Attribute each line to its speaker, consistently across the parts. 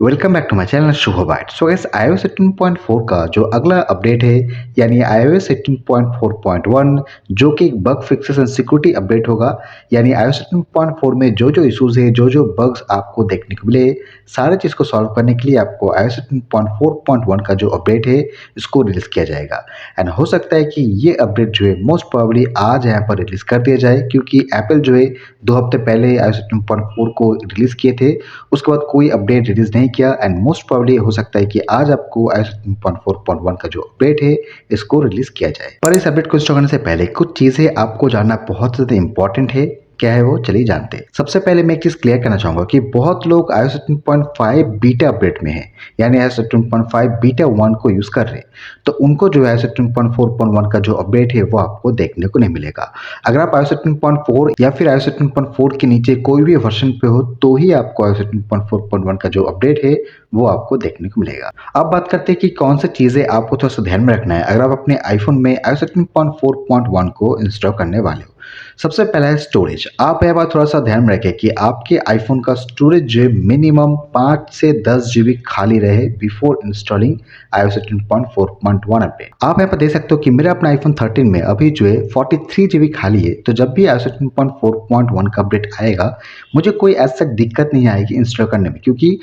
Speaker 1: Welcome back to my channel Shubh byte. So guys iOS 18.4 का जो अगला अपडेट है यानी iOS 18.4.1 जो कि एक bug fixes and security update होगा। यानी iOS 18.4 में जो जो इश्यूज है जो बग्स आपको देखने को मिले सारे चीज़ को सॉल्व करने के लिए आपको iOS 18.4.1 का जो अपडेट है इसको रिलीज किया जाएगा। एंड हो सकता है कि ये अपडेट जो है मोस्ट प्रोबेबली आज यहाँ पर रिलीज कर दिया जाए, क्योंकि एप्पल जो है 2 हफ्ते पहले iOS 18.4 को रिलीज किए थे, उसके बाद कोई अपडेट रिलीज नहीं किया। एंड मोस्ट प्रोबेबली हो सकता है कि आज आपको iOS 18.4.1 का जो अपडेट है इसको रिलीज किया जाए। पर इस अपडेट को इंस्टॉल करने से पहले कुछ चीजें आपको जानना बहुत ज्यादा इंपॉर्टेंट है। क्या है वो, चलिए जानते हैं। सबसे पहले मैं एक चीज क्लियर करना चाहूंगा कि बहुत लोग iOS 18.5 बीटा अपडेट में है, यानी iOS 18.5 बीटा 1 को यूज कर रहे हैं, तो उनको जो iOS 18.4.1 का जो अपडेट है वो आपको देखने को नहीं मिलेगा। अगर आप iOS 18.4 या फिर iOS 18.4 के नीचे कोई भी वर्जन पे हो तो ही आपको iOS 18.4.1 का जो अपडेट है वो आपको देखने को मिलेगा। अब बात करते हैं कि कौन सी चीजें आपको थोड़ा सा ध्यान में रखना है अगर आप अपने आईफोन में iOS 18.4.1 को इंस्टॉल करने वाले हो। सबसे पहला है स्टोरेज। आप यह बात थोड़ा सा ध्यान में रखें कि आपके आईफोन का स्टोरेज जो है मिनिमम 5 से 10 जीबी खाली रहे बिफोर इंस्टॉलिंग iOS 18.4.1 अपडेट। आप यहाँ पर देख सकते हो कि मेरा अपना आईफोन 13 में अभी जो है 43 जीबी खाली है, तो जब भी iOS 18.4.1 का अपडेट आएगा मुझे कोई ऐसा दिक्कत नहीं आएगी इंस्टॉल करने में, क्योंकि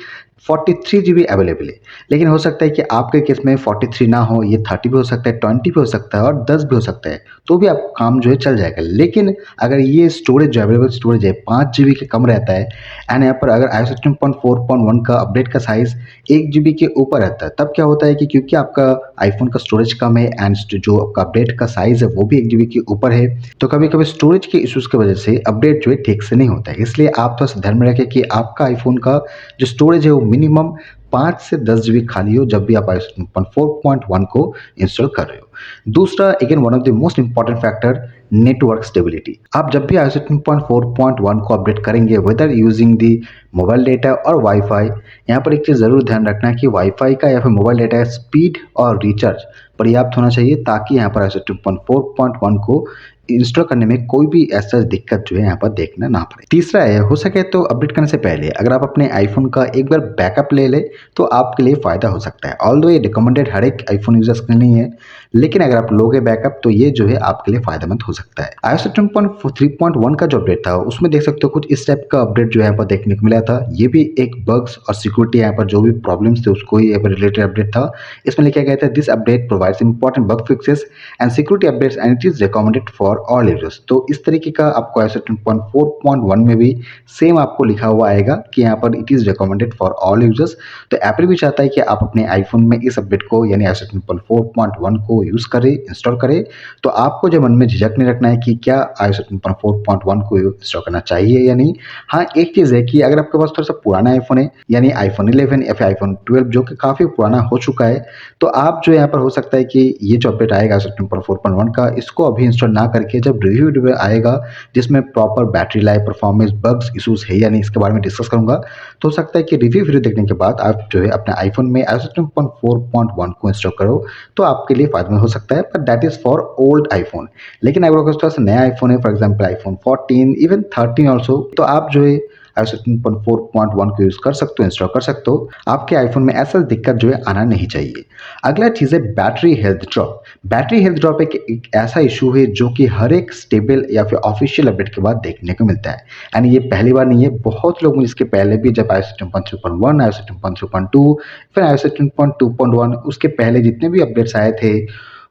Speaker 1: 43 जीबी अवेलेबल है। लेकिन हो सकता है कि आपके केस में 43 ना हो, ये 30 भी हो सकता है, 20 भी हो सकता है और 10 भी हो सकता है, तो भी आपको काम जो है चल जाएगा। लेकिन अगर ये स्टोरेज जो अवेलेबल स्टोरेज है 5 जीबी के कम रहता है एंड यहाँ पर अगर iOS 18.4.1 का अपडेट का साइज 1 जीबी के ऊपर रहता है, तब क्या होता है कि क्योंकि आपका आईफोन का स्टोरेज कम है एंड जो आपका अपडेट का साइज है वो भी 1 जीबी के ऊपर है, तो कभी कभी स्टोरेज के इश्यूज की वजह से अपडेट जो है ठीक से नहीं होता है। इसलिए आप थोड़ा सा ध्यान में रखें कि आपका आईफोन का जो स्टोरेज है वो मिनिमम 5 से 10 जीबी खाली हो जब भी आप iOS 4.1 को इंस्टॉल कर रहे हो। दूसरा, again one of the most important factor, network stability. आप जब भी iOS 4.1 को अपडेट करेंगे whether using the mobile data और वाईफाई, यहाँ पर एक चीज़ ज़रूर ध्यान रखना है कि वाईफाई का या फिर मोबाइल डेटा का स्पीड और रिचार्ज पर्याप्त होना चाहिए, ताकि यहाँ पर iOS 4.1 को इंस्टॉल करने में कोई भी ऐसा दिक्कत जो है यहाँ पर देखना ना पड़े। तीसरा है, हो सके तो अपडेट करने से पहले अगर आप अपने आईफोन का एक बार बैकअप ले ले तो आपके लिए फ़ायदा हो सकता है। ऑल्दो ये रिकमेंडेड हर एक आईफोन यूजर्स के लिए नहीं है, लेकिन अगर आप लोगे बैकअप तो ये जो है आपके लिए फ़ायदेमंद हो सकता है। iOS 3.1 का जो अपडेट था उसमें देख सकते हो कुछ इस टाइप का अपडेट जो यहाँ पर देखने को मिला था। ये भी एक बग्स और सिक्योरिटी यहाँ पर जो भी प्रॉब्लम्स थे उसको ही यहाँ पर रिलेटेड अपडेट था। इसमें लिखा गया था this update provides important bug fixes and security updates and it is recommended for all users. तो इस तरीके का आपको iOS 10.4.1 में भी सेम आपको लिखा हुआ आएगा कि यहाँ पर it is recommended for all users. तो एप्पल भी चाहता है कि आप अपने आईफोन में इस अपडेट को यानी iOS 10.4.1 को यूज करें, इंस्टॉल करें। तो आपको जो मन में झिझक नहीं रखना है कि क्या iOS 10.4.1 को इंस्टॉल करना चाहिए या नहीं। हाँ, एक चीज़ है कि अगर आपके पास थोड़ा सा पुराना आईफोन है यानी आईफोन 11 या फिर आईफोन 12 जो कि काफ़ी पुराना हो चुका है, तो आप जो यहाँ पर हो सकता है कि ये जो अपडेट आएगा 4.1 का, इसको अभी इंस्टॉल ना करके जब रिव्यू वीडियो आएगा जिसमें proper battery life, performance, bugs, issues है या नहीं इसके बारे में डिस्कस करूंगा, तो हो सकता है कि रिव्यू वीडियो देखने के बाद आप जो है अपने आईफोन में iOS 4.1 को इंस्टॉल करो तो आपके लिए फायदेमंद हो सकता है। But that is for old iPhone. लेकिन अगर आपके पास नया आईफोन है, for example iPhone 14 even 13 also, तो आप जो है iOS 15.4.1 को यूज कर सकते हो, इंस्टॉल कर सकते हो। आपके आईफोन में ऐसा दिक्कत जो है आना नहीं चाहिए। अगला चीज़ है battery health drop. Battery health drop एक ऐसा इशू है जो कि हर एक स्टेबल या फिर ऑफिशियल अपडेट के बाद देखने को मिलता है। एंड ये पहली बार नहीं है, बहुत लोग इसके पहले भी जब iOS 10.3.1, iOS 10.3.2, फिर iOS 10.2.1 उसके पहले जितने भी अपडेट्स आए थे,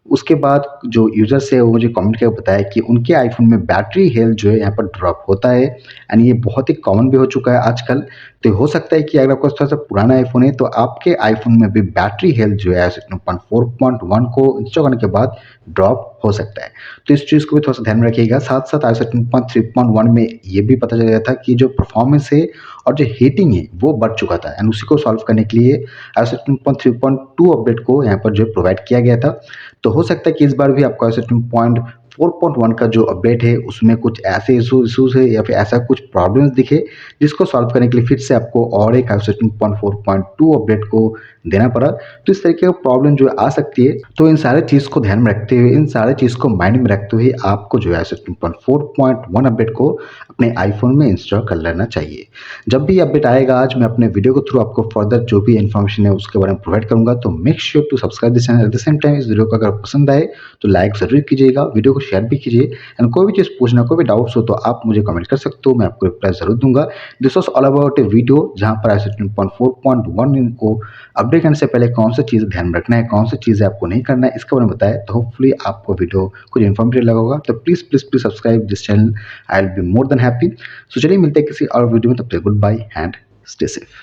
Speaker 1: उसके बाद जो यूजर्स है वो मुझे कमेंट करके बताया कि उनके आईफोन में बैटरी हेल्थ जो है यहाँ पर ड्रॉप होता है। एंड ये बहुत ही कॉमन भी हो चुका है आजकल। तो हो सकता है कि अगर आपको थोड़ा सा पुराना आईफोन है तो आपके आईफोन में भी बैटरी हेल्थ जो है 4.1 को इंस्टॉल करने के बाद ड्रॉप हो सकता है। तो इस चीज़ को भी थोड़ा सा ध्यान में रखिएगा। साथ साथ iOS 10.3.1 में ये भी पता चल गया था कि जो परफॉर्मेंस है और जो हीटिंग है वो बढ़ चुका था, एंड उसी को सॉल्व करने के लिए iOS 10.3.2 अपडेट को यहाँ पर जो प्रोवाइड किया गया था। तो हो सकता है कि इस बार भी आपको iOS 4.1 का जो अपडेट है उसमें कुछ ऐसे इशूज है या फिर ऐसा कुछ प्रॉब्लम्स दिखे जिसको सॉल्व करने के लिए फिर से आपको और एक iOS 4.2 अपडेट को देना पड़ा। तो इस तरीके का प्रॉब्लम जो आ सकती है। तो इन सारे चीज़ को ध्यान में रखते हुए, इन सारे चीज़ को माइंड में रखते हुए आपको जो है iOS 4.1 अपडेट को अपने आईफोन में इंस्टॉल कर लेना चाहिए। जब भी अपडेट आएगा आज मैं अपने वीडियो के थ्रू आपको फर्दर जो भी इन्फॉर्मेशन है उसके बारे में प्रोवाइड करूँगा, तो make sure to subscribe this channel. At the same time इस वीडियो को अगर पसंद आए तो लाइक ज़रूर कीजिएगा, वीडियो को शेयर भी कीजिए एंड कोई भी चीज़ पूछना, कोई भी डाउट्स हो तो आप मुझे कमेंट कर सकते हो, मैं आपको रिप्लाई ज़रूर दूँगा। This was all about A video जहाँ पर iOS 17.4.1 को अपडेट करने से पहले कौन सी चीज़ ध्यान में रखना है, कौन सी चीज़ें आपको नहीं करना है, इसके बारे में बताया। तो होपफुली आपको वीडियो कुछ इन्फॉर्मेटिव लगा होगा। तो please subscribe this channel, I will be more than happy. So चलिए मिलते हैं किसी और वीडियो में, तब तक good bye and stay safe.